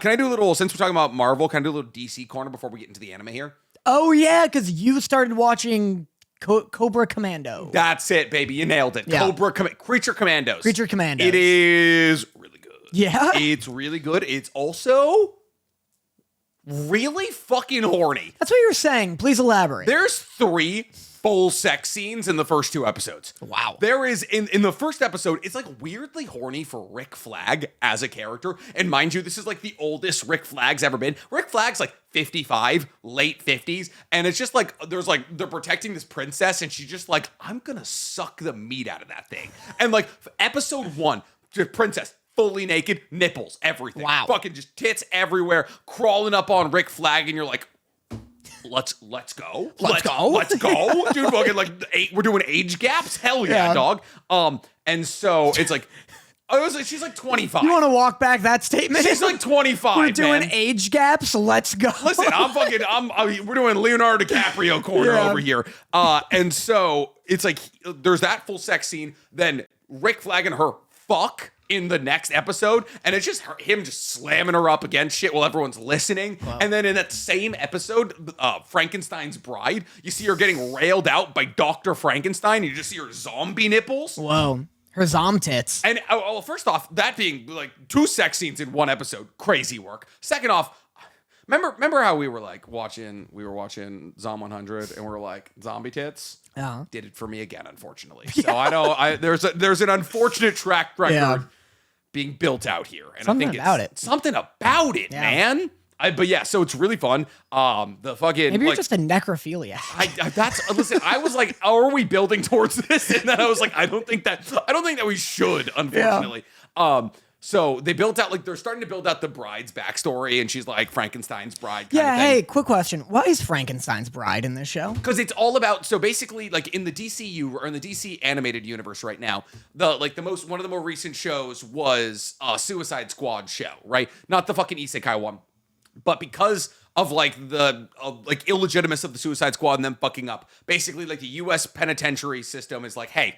Can I do a little, since we're talking about Marvel, can I do a little DC corner before we get into the anime here? Oh, yeah, because you started watching Cobra Commando. That's it, baby. You nailed it. Yeah. Creature Commandos. Creature Commandos. It is really good. Yeah? It's really good. It's also really fucking horny. That's what you were saying. Please elaborate. There's 3 full sex scenes in the first 2 episodes. Wow. There is, in the first episode, it's like weirdly horny for Rick Flag as a character. And mind you, this is like the oldest Rick Flag's ever been. Rick Flag's like 55, late 50s. And it's just like, they're protecting this princess and she's just like, I'm gonna suck the meat out of that thing. And like episode 1, the princess, fully naked, nipples, everything. Wow. Fucking just tits everywhere, crawling up on Rick Flag, and you're like, let's go. Let's go. Dude, fucking like we're doing age gaps. Hell yeah, dog. And so it's like, she's like 25. You want to walk back that statement? She's like 25. We're doing man. age gaps. Let's go. Listen, we're doing Leonardo DiCaprio corner over here. And so it's like, there's that full sex scene. Then Rick Flag and her fuck in the next episode, and it's just him just slamming her up against shit while everyone's listening. Wow. And then in that same episode, Frankenstein's bride, you see her getting railed out by Dr. Frankenstein. You just see her zombie nipples. Whoa. Her zom tits. And well, first off, that being like 2 sex scenes in 1 episode, crazy work. Second off, remember how we were watching Zom 100 and we were like, zombie tits? Yeah. Did it for me again, unfortunately. So there's an unfortunate track record being built out here. And something I think about it's something about it, man. But yeah, so it's really fun. The fucking maybe you're just a necrophiliac. Listen, I was like, are we building towards this? And then I was like, I don't think that we should, unfortunately. Yeah. So they built out, like, they're starting to build out the bride's backstory, and she's like Frankenstein's bride kind of thing. Hey, quick question. Why is Frankenstein's bride in this show? Because it's all about, so basically, like, in the DCU, or in the DC animated universe right now, one of the more recent shows was Suicide Squad show, right? Not the fucking isekai one. But because of, like, the illegitimacy of the Suicide Squad and them fucking up, basically, like, the U.S. penitentiary system is like, hey,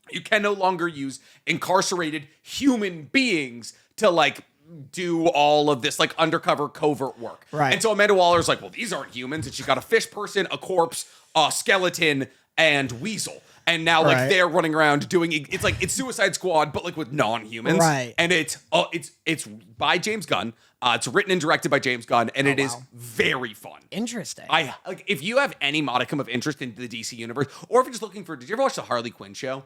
you can no longer use incarcerated human beings to, like, do all of this, like, undercover covert work. Right. And so Amanda Waller's like, well, these aren't humans. And she got a fish person, a corpse, a skeleton, and weasel. And now, like, they're running around doing, it's Suicide Squad, but, like, with non-humans. Right. And it's by James Gunn. It's written and directed by James Gunn, and it is very fun. Interesting. If you have any modicum of interest in the DC universe, or if you're just looking for, did you ever watch the Harley Quinn show?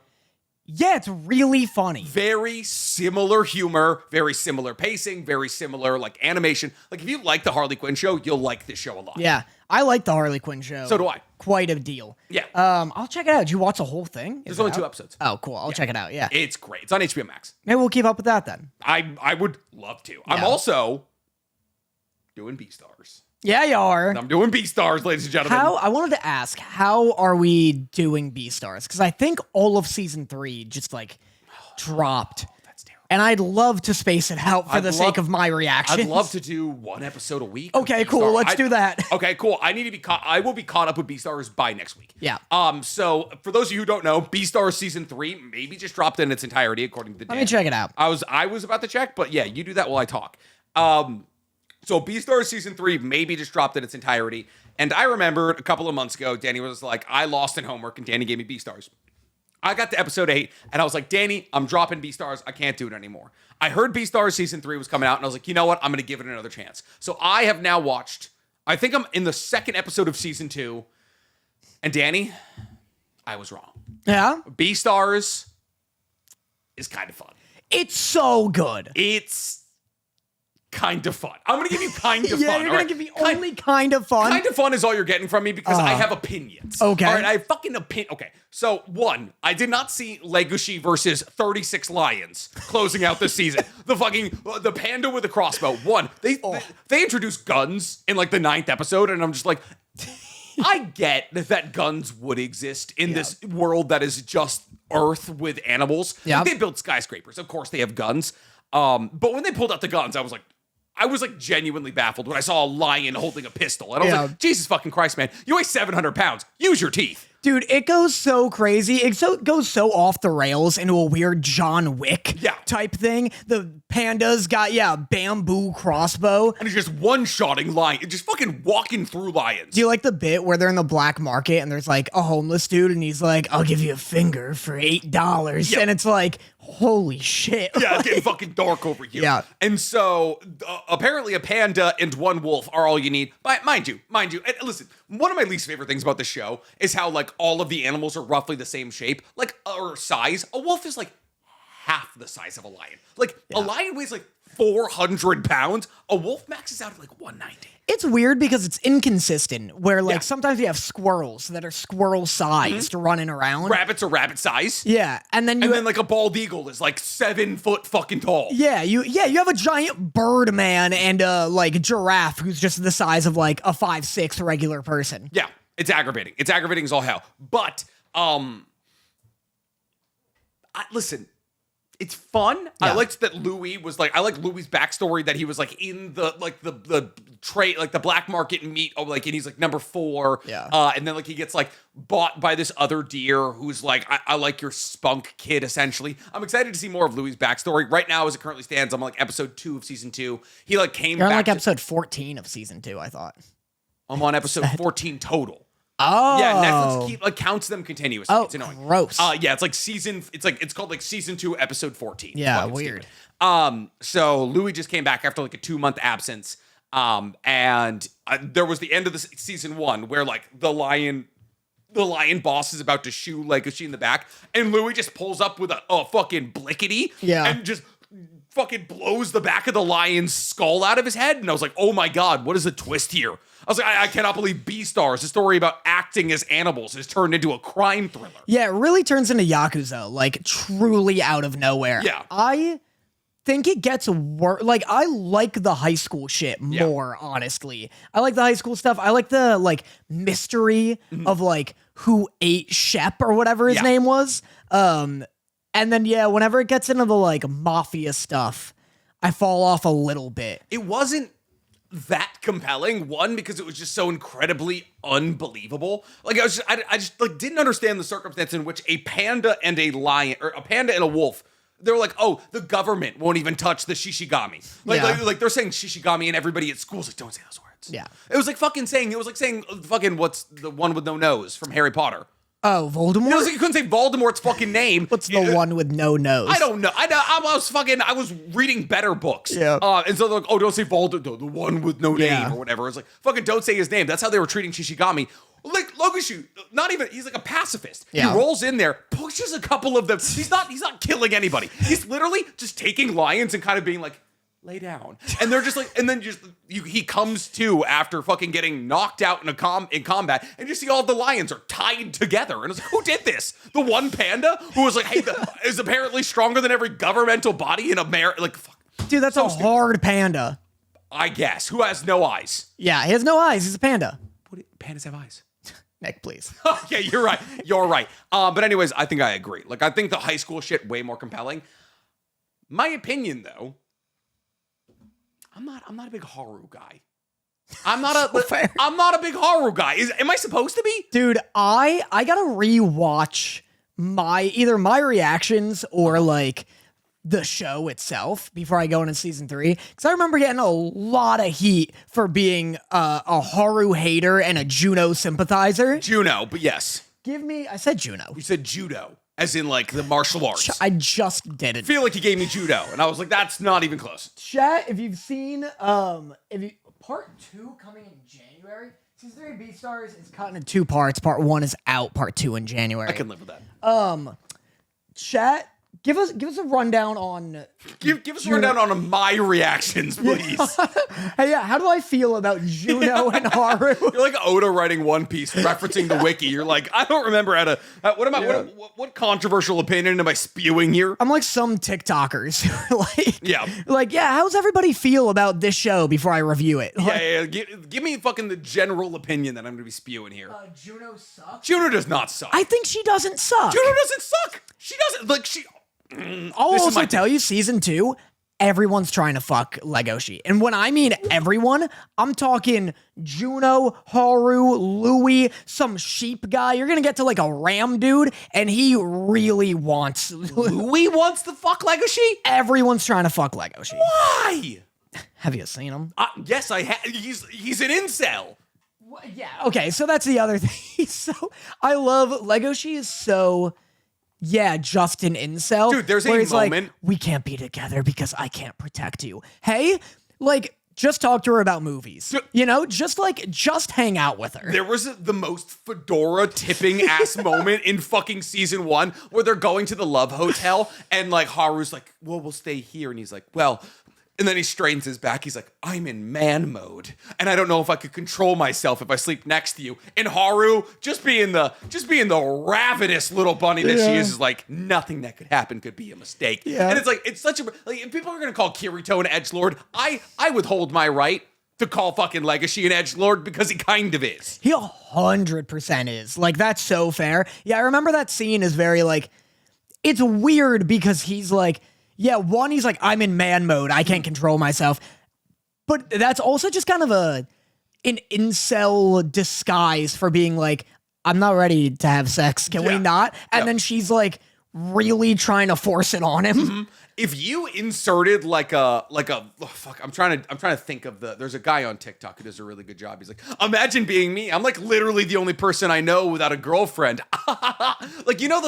Yeah, it's really funny. Very similar humor, very similar pacing, very similar, like, animation. Like, if you like the Harley Quinn show, you'll like this show a lot. Yeah, I like the Harley Quinn show. So do I. Quite a deal. Yeah. I'll check it out. Did you watch the whole thing? There's only 2 episodes. Oh, cool. I'll check it out. Yeah. It's great. It's on HBO Max. Maybe we'll keep up with that then. I would love to. Yeah. I'm also doing B-Stars. Yeah, you are. I'm doing B-Stars, ladies and gentlemen. I wanted to ask, how are we doing B-Stars? Because I think all of season 3 just, like, dropped. That's terrible. And I'd love to space it out for the sake of my reaction. I'd love to do 1 episode a week. Okay, cool. Let's do that. Okay, cool. I will be caught up with B-Stars by next week. Yeah. So for those of you who don't know, B-Stars season 3 maybe just dropped in its entirety according to the Let me check it out. I was about to check, but yeah, you do that while I talk. So B-Stars season 3 maybe just dropped in its entirety. And I remembered a couple of months ago, Danny was like, I lost in homework, and Danny gave me B-Stars. I got to episode 8, and I was like, Danny, I'm dropping B-Stars. I can't do it anymore. I heard B-Stars season 3 was coming out, and I was like, you know what? I'm going to give it another chance. So I have now watched, I think I'm in the 2nd episode of season 2. And Danny, I was wrong. Yeah? B-Stars is kind of fun. It's so good. It's kind of fun. I'm going to give you kind of fun. Yeah, you're going to give me only kind of fun? Kind of fun is all you're getting from me because I have opinions. Okay. All right, I have fucking opinion. Okay, so 1, I did not see Legoshi versus 36 Lions closing out this season. The panda with a crossbow. 1, they introduced guns in, like, the 9th episode, and I'm just like, I get that guns would exist in this world that is just Earth with animals. Yeah. They build skyscrapers. Of course they have guns. But when they pulled out the guns, I was like genuinely baffled when I saw a lion holding a pistol. And I was like, Jesus fucking Christ, man. You weigh 700 pounds. Use your teeth. Dude, it goes so crazy. It goes so off the rails into a weird John Wick type thing. The panda's got, bamboo crossbow. And he's just one-shotting lions, just fucking walking through lions. Do you like the bit where they're in the black market and there's like a homeless dude and he's like, I'll give you a finger for $8. Yep. And it's like, holy shit. Yeah, it's getting fucking dark over here. Yeah. And so apparently a panda and one wolf are all you need. But mind you, and listen, one of my least favorite things about the show is how like all of the animals are roughly the same shape, like or size. A wolf is like half the size of a lion. Like a lion weighs like 400 pounds. A wolf maxes out at like 190. It's weird because it's inconsistent where like sometimes you have squirrels that are squirrel sized running around. Rabbits are rabbit size. Yeah. And then like a bald eagle is like 7 foot fucking tall. Yeah, you have a giant bird man and a like giraffe who's just the size of like a 5'6" regular person. Yeah, it's aggravating. It's aggravating as all hell. But listen, it's fun. Yeah. I liked that Louis was like, I like Louis' backstory that he was like in the trade, like the black market meat, and he's like number 4. Yeah. And then like he gets like bought by this other deer who's like, I like your spunk kid, essentially. I'm excited to see more of Louis' backstory. Right now, as it currently stands, I'm like episode 2 of season 2. He like came You're back. on like episode 14 of season 2, I thought. I'm on episode 14 total. Oh. Yeah, Netflix counts them continuously. It's annoying. Gross. Yeah, it's called like season 2, episode 14. Yeah, weird. So Louis just came back after like a 2-month absence. And there was the end of the season 1 where like the lion boss is about to shoe Legoshi in the back, and Louis just pulls up with a fucking blickety and just fucking blows the back of the lion's skull out of his head. And I was like, oh my God, what is the twist here? I was like, I cannot believe Beastars, a story about acting as animals, has turned into a crime thriller. Yeah, it really turns into Yakuza, like truly out of nowhere. Yeah. I think it gets worse. Like, I like the high school shit more, honestly. I like the high school stuff. I like the, like, mystery of, like, who ate Shep or whatever his name was. And then, whenever it gets into the, like, mafia stuff, I fall off a little bit. It wasn't that compelling, one, because it was just so incredibly unbelievable. Like, I just like didn't understand the circumstance in which a panda and a lion, or a panda and a wolf, they were like, oh, the government won't even touch the shishigami. Like they're saying shishigami, and everybody at school's like, don't say those words. Yeah. It was like saying fucking what's the one with no nose from Harry Potter. Oh, Voldemort? It was like you couldn't say Voldemort's fucking name. What's the one with no nose? I don't know. I was reading better books. Yeah. And so they're like, oh, don't say Voldemort, the one with no name or whatever. It's like, fucking don't say his name. That's how they were treating Shishigami. Like, Logishu, he's like a pacifist. Yeah. He rolls in there, pushes a couple of them. He's not killing anybody. He's literally just taking lions and kind of being like, lay down. And they're just like, and then he comes to after fucking getting knocked out in combat, and you see all the lions are tied together. And it's like, who did this? The one panda who was like, hey, is apparently stronger than every governmental body in America. Like, fuck. Dude, that's so a hard panda. I guess. Who has no eyes? Yeah, he has no eyes. He's a panda. Pandas have eyes. Nick, please. Okay, you're right. You're right. But anyways, I think I agree. Like, I think the high school shit way more compelling. My opinion, though, I'm not a big Haru guy. I'm not a big Haru guy. Am I supposed to be? Dude, I gotta rewatch either my reactions or like the show itself before I go into season 3. Because I remember getting a lot of heat for being a Haru hater and a Juno sympathizer. Juno, but yes. I said Juno. You said judo, as in like the martial arts. I just did it. I feel like you gave me judo, and I was like, that's not even close. Chat, if you've seen, part 2 coming in January, season 3 of Beastars is cut into 2 parts. Part 1 is out, part 2 in January. I can live with that. Chat, give us a rundown on... Give us a rundown on my reactions, please. Hey, yeah, how do I feel about Juno and Haru? You're like Oda writing One Piece, referencing the wiki. You're like, I don't remember how to... What controversial opinion am I spewing here? I'm like some TikTokers. How's everybody feel about this show before I review it? Give me fucking the general opinion that I'm going to be spewing here. Juno sucks? Juno does not suck. I think she doesn't suck. Juno doesn't suck. She doesn't... Like, she... I'll also tell you, season 2, everyone's trying to fuck Legoshi. And when I mean everyone, I'm talking Juno, Haru, Louis, some sheep guy. You're gonna get to like a ram dude, and he really wants Louis wants to fuck Legoshi? Everyone's trying to fuck Legoshi. Why? Have you seen him? Yes, I have. He's an incel. Yeah, okay, so that's the other thing. So I love Legoshi is so just an incel. Dude, there's where a he's like, moment. we can't be together because I can't protect you. Hey, like, just talk to her about movies. You know, just hang out with her. There was the most fedora tipping ass moment in fucking season 1 where they're going to the love hotel and like Haru's like, well, we'll stay here. And he's like, well, and then he straightens his back. He's like, I'm in man mode. And I don't know if I could control myself if I sleep next to you. And Haru, just being the ravenous little bunny that she is like, nothing that could happen could be a mistake. Yeah. And it's like, it's such a, like, if people are going to call Kirito an edgelord, I withhold my right to call fucking Legacy an edgelord because he kind of is. He 100% is. Like, that's so fair. Yeah, I remember that scene is very like, it's weird because he's like, yeah, one, he's like, I'm in man mode. I can't control myself. But that's also just kind of an incel disguise for being like, I'm not ready to have sex. Can we not? And then she's like really trying to force it on him. If you inserted like a fuck, I'm trying to think of there's a guy on TikTok who does a really good job. He's like, imagine being me. I'm like literally the only person I know without a girlfriend. Like, you know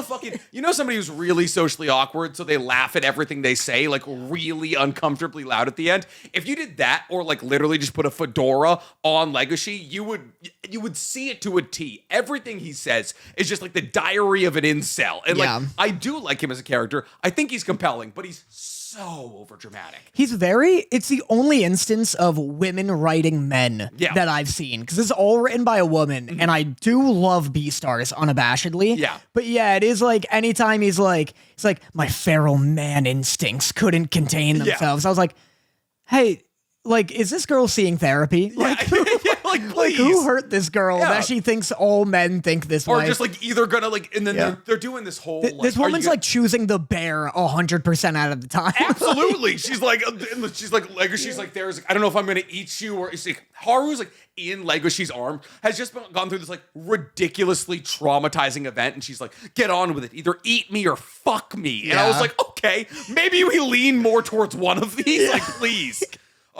somebody who's really socially awkward, so they laugh at everything they say, like really uncomfortably loud at the end. If you did that, or like literally just put a fedora on Legacy, you would see it to a T. Everything he says is just like the diary of an incel. And like, I do like him as a character. I think he's compelling, but he's so overdramatic. It's the only instance of women writing men that I've seen, because it's all written by a woman, and I do love B-stars unabashedly. Yeah. But yeah, it is like anytime he's like, my feral man instincts couldn't contain themselves. I was like, hey, like, is this girl seeing therapy? Like, like, like, who hurt this girl that she thinks all men think this way? Or just like either gonna like, and then they're doing this whole this woman's like choosing the bear 100% out of the time. Absolutely. she's like Legacy's like, there's, I don't know if I'm gonna eat you, or it's like Haru's like in Legacy's arm, has just gone through this like ridiculously traumatizing event, and she's like, get on with it, either eat me or fuck me. And I was like, okay, maybe we lean more towards one of these, like, please.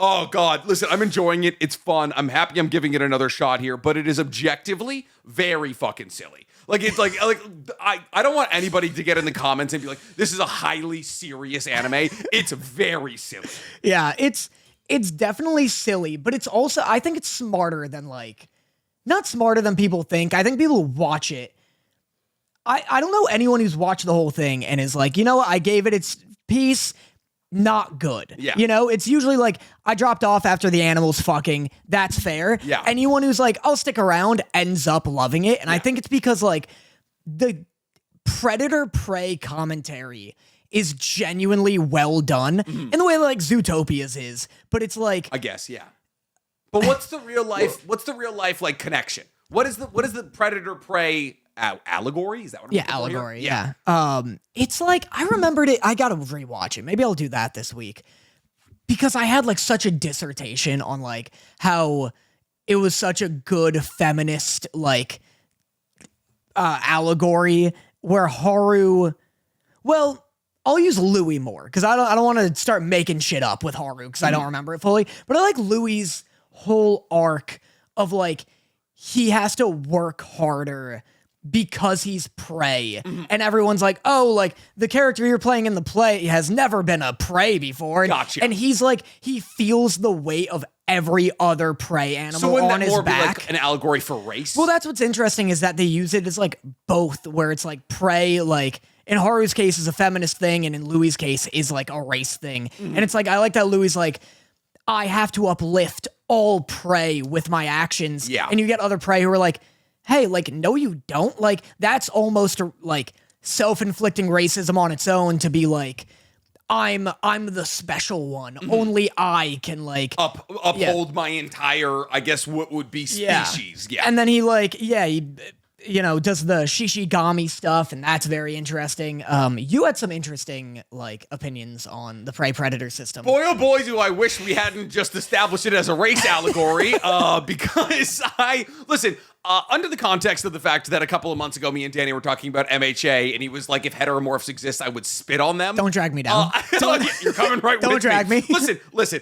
Oh, God. Listen, I'm enjoying it. It's fun. I'm happy I'm giving it another shot here, but it is objectively very fucking silly. Like, it's like I don't want anybody to get in the comments and be like, this is a highly serious anime. It's very silly. Yeah, it's definitely silly, but it's also, I think it's smarter than like, not smarter than people think. I think people watch it. I don't know anyone who's watched the whole thing and is like, you know what, I gave it its piece. Not good. Yeah. You know, it's usually like, I dropped off after the animals fucking. That's fair. Yeah. Anyone who's like, I'll stick around ends up loving it. And I think it's because like the predator-prey commentary is genuinely well done in the way that like Zootopia's is. But it's like, I guess, yeah. But what's the real life like connection? What is the predator-prey allegory? Is that what I'm looking for here? Allegory. Yeah. It's like, I remembered it. I gotta rewatch it. Maybe I'll do that this week, because I had like such a dissertation on like how it was such a good feminist like allegory where Haru, well, I'll use Louis more because I don't want to start making shit up with Haru because I don't remember it fully. But I like Louis's whole arc of like, he has to work harder because he's prey. And everyone's like, oh, like the character you're playing in the play has never been a prey before. Gotcha. And he's like, he feels the weight of every other prey animal on his back. Be like an allegory for race? Well, that's what's interesting is that they use it as like both, where it's like prey, like in Haru's case is a feminist thing, and in Louis' case is like a race thing. And it's like, I like that Louis like, I have to uplift all prey with my actions. Yeah. And you get other prey who are like, hey, like, no, you don't. Like, that's almost like self-inflicting racism on its own to be like, I'm the special one. Only I can like uphold my entire, I guess, what would be species. Yeah. And then he like, he does the Shishigami stuff, and that's very interesting. You had some interesting like opinions on the prey predator system. Boy, oh boy, do I wish we hadn't just established it as a race allegory. Because under the context of the fact that a couple of months ago, me and Danny were talking about MHA, and he was like, if heteromorphs exist, I would spit on them. Don't drag me down. You're coming right with me. Don't drag me. Listen.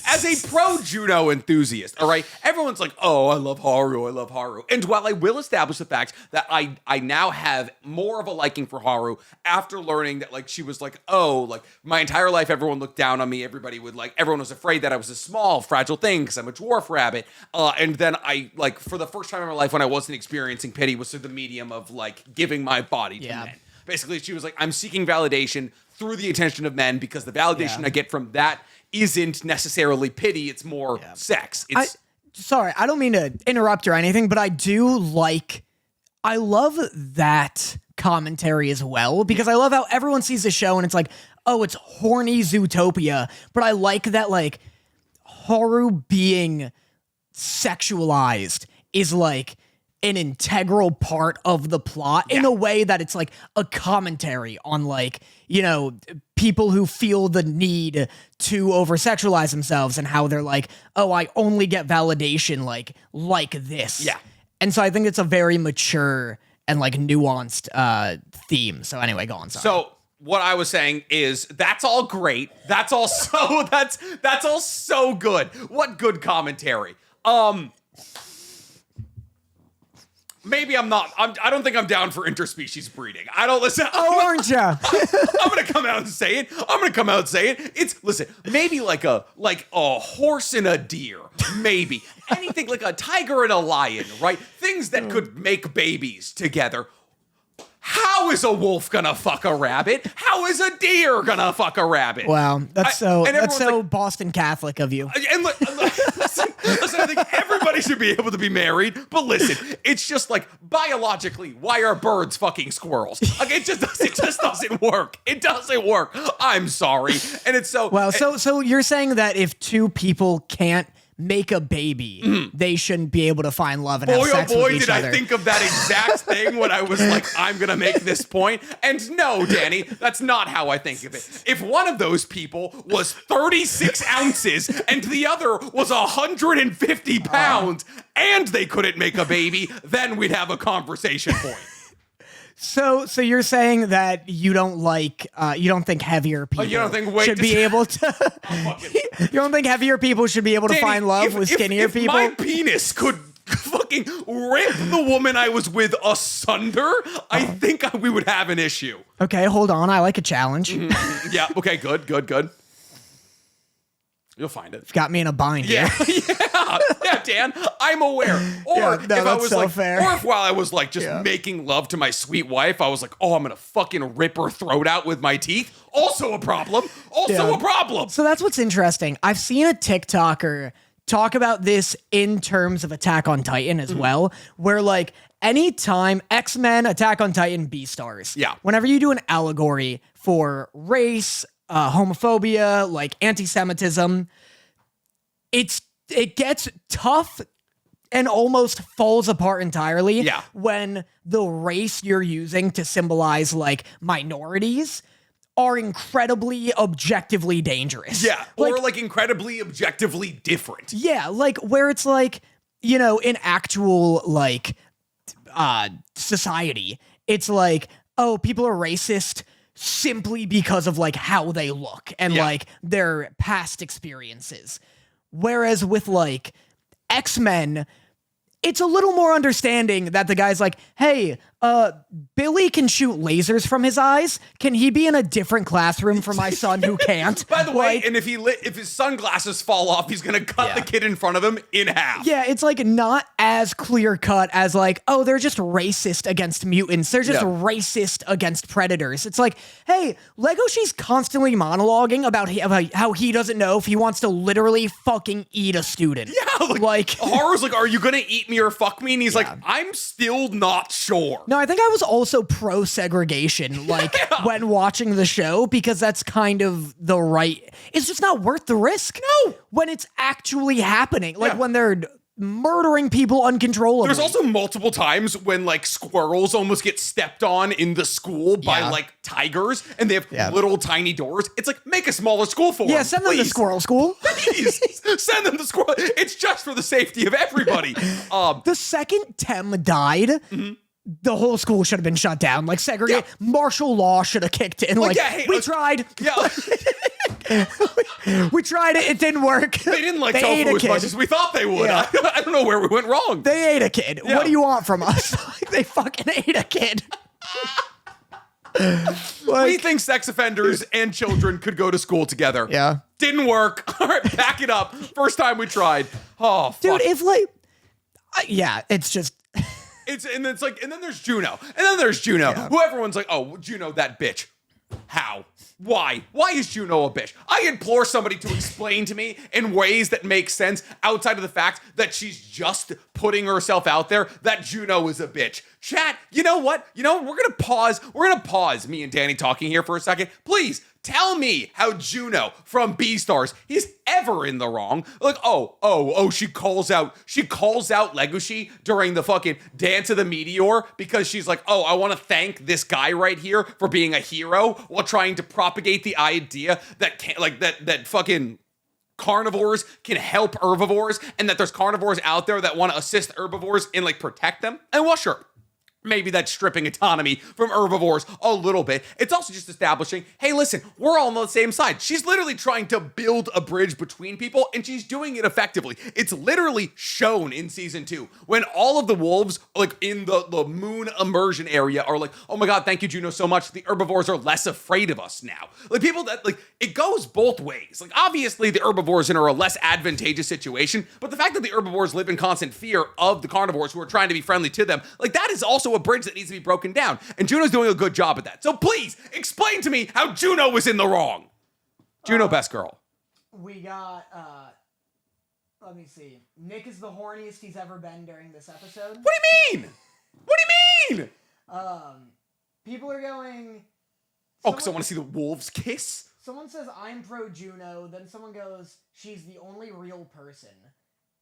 As a pro-Juno enthusiast, all right, everyone's like, oh, I love Haru. And while I will establish the fact that I now have more of a liking for Haru after learning that, like, she was like, oh, like, my entire life, everyone looked down on me. Everyone was afraid that I was a small, fragile thing because I'm a dwarf rabbit. And then I, like, for the first time in my life when I wasn't experiencing pity was through the medium of, like, giving my body to men. Basically, she was like, I'm seeking validation through the attention of men because the validation I get from that isn't necessarily pity. It's more sex. Sorry, I don't mean to interrupt or anything, but I love that commentary as well, because I love how everyone sees the show and it's like, oh, it's horny Zootopia, but I like that, like, Haru being sexualized is like an integral part of the plot in a way that it's like a commentary on, like, people who feel the need to over-sexualize themselves and how they're like, oh, I only get validation like this. Yeah. And so I think it's a very mature and like nuanced theme. So anyway, go on. Sorry. So what I was saying is that's all great. That's all so good. What good commentary. Maybe I'm not. I don't think I'm down for interspecies breeding. I don't listen. Oh, aren't you? I'm gonna come out and say it. Listen. Maybe like a horse and a deer. Maybe anything like a tiger and a lion. Right? Things that could make babies together. How is a wolf gonna fuck a rabbit? How is a deer gonna fuck a rabbit? Wow, that's so like, Boston Catholic of you. And listen, I think everybody should be able to be married, but listen, it's just like biologically, why are birds fucking squirrels? Like it just doesn't work. It doesn't work. I'm sorry, and it's so well. So you're saying that if two people can't make a baby, they shouldn't be able to find love and have sex with each other. Did I think of that exact thing when I was like, I'm gonna make this point. And no, Danny, that's not how I think of it. If one of those people was 36 ounces and the other was 150 pounds and they couldn't make a baby, then we'd have a conversation point. So you're saying that you don't think heavier people should be able to you don't think heavier people should be able to find love with skinnier people? If my penis could fucking rip the woman I was with asunder, I think we would have an issue. Okay, hold on. I like a challenge. Mm-hmm. Yeah, okay, good. You'll find it. You've got me in a bind here. Yeah, Dan, I'm aware. Or if I was like, fair. Or if while I was like just making love to my sweet wife, I was like, oh, I'm gonna fucking rip her throat out with my teeth. Also a problem. A problem. So that's what's interesting. I've seen a TikToker talk about this in terms of Attack on Titan as well, where like anytime X-Men, Attack on Titan, B-Stars. Yeah. Whenever you do an allegory for race, homophobia, like anti-Semitism, it gets tough and almost falls apart entirely when the race you're using to symbolize like minorities are incredibly objectively dangerous. Yeah, or like incredibly objectively different. Yeah, like where it's like, in actual like society, it's like, oh, people are racist simply because of like how they look and like their past experiences. Whereas with like X-Men, it's a little more understanding that the guy's like, hey, Billy can shoot lasers from his eyes. Can he be in a different classroom for my son who can't? By the way, and if his sunglasses fall off, he's gonna cut the kid in front of him in half. Yeah, it's like not as clear cut as like, oh, they're just racist against mutants. They're just racist against predators. It's like, hey, Legoshi's constantly monologuing about how he doesn't know if he wants to literally fucking eat a student. Yeah, like Haru's like, are you gonna eat me or fuck me? And he's like, I'm still not sure. No, I think I was also pro-segregation, like, when watching the show, because that's kind of it's just not worth the risk. No. When it's actually happening. Like, when they're murdering people uncontrollably. There's also multiple times when like squirrels almost get stepped on in the school by like tigers, and they have little tiny doors. It's like, make a smaller school for them. Yeah, send them to squirrel school. Please send them to squirrel. It's just for the safety of everybody. The second Tem died, the whole school should have been shut down. Like segregate, martial law should have kicked in. Like, we tried. Yeah. We tried it. It didn't work. They didn't like tofu as much as we thought they would. Yeah. I don't know where we went wrong. They ate a kid. Yeah. What do you want from us? They fucking ate a kid. We think sex offenders and children could go to school together. Yeah. Didn't work. All right, back it up. First time we tried. Oh, fuck. Dude, if like, it's just. And then there's Juno. And then there's Juno, who everyone's like, oh, Juno, that bitch. How? Why? Why is Juno a bitch? I implore somebody to explain to me in ways that make sense outside of the fact that she's just putting herself out there that Juno is a bitch. Chat, you know what? We're gonna pause. We're gonna pause me and Danny talking here for a second. Please tell me how Juno from Beastars is ever in the wrong. Like, she calls out Legoshi during the fucking Dance of the Meteor because she's like, I want to thank this guy right here for being a hero while trying to propagate the idea that fucking carnivores can help herbivores and that there's carnivores out there that want to assist herbivores and like protect them. And well, sure, maybe that's stripping autonomy from herbivores a little bit. It's also just establishing, hey, listen, we're all on the same side. She's literally trying to build a bridge between people, and she's doing it effectively. It's literally shown in season 2 when all of the wolves, like in the moon immersion area, are like, oh my God, thank you, Juno, so much. The herbivores are less afraid of us now. Like people that like it goes both ways. Like obviously the herbivores are a less advantageous situation, but the fact that the herbivores live in constant fear of the carnivores who are trying to be friendly to them, like that is also a bridge that needs to be broken down. And Juno's doing a good job at that. So please explain to me how Juno was in the wrong. Juno, best girl. We got, let me see. Nick is the horniest he's ever been during this episode. What do you mean? What do you mean? People are going... Because I want to see the wolves kiss? Someone says, I'm pro Juno. Then someone goes, she's the only real person.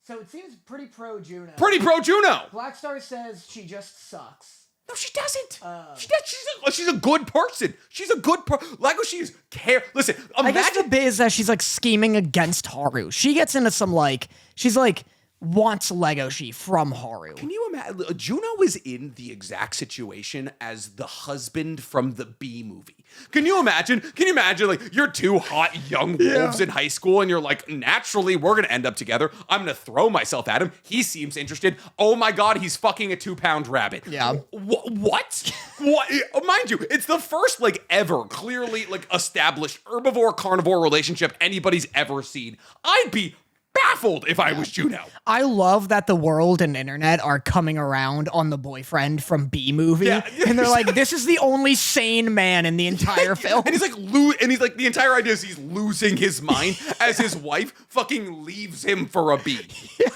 So it seems pretty pro Juno. Pretty pro Juno. Black Star says she just sucks. No, she doesn't. She's a good person. She's a good Lego. She's care. Listen, imagine. I guess the bit is that she's like scheming against Haru. She gets into some she's like wants Legoshi from Haru. Can you imagine? Juno is in the exact situation as the husband from the B movie. Can you imagine? Like you're two hot young wolves in high school, and you're like, naturally, we're gonna end up together. I'm gonna throw myself at him. He seems interested. Oh my God, he's fucking a 2-pound rabbit. Yeah. What? What? Mind you, it's the first like ever clearly like established herbivore carnivore relationship anybody's ever seen. I'd be baffled if I was Juno. I love that the world and internet are coming around on the boyfriend from B movie. Yeah. And they're like, this is the only sane man in the entire film. And he's like, the entire idea is he's losing his mind as his wife fucking leaves him for a B. Yeah.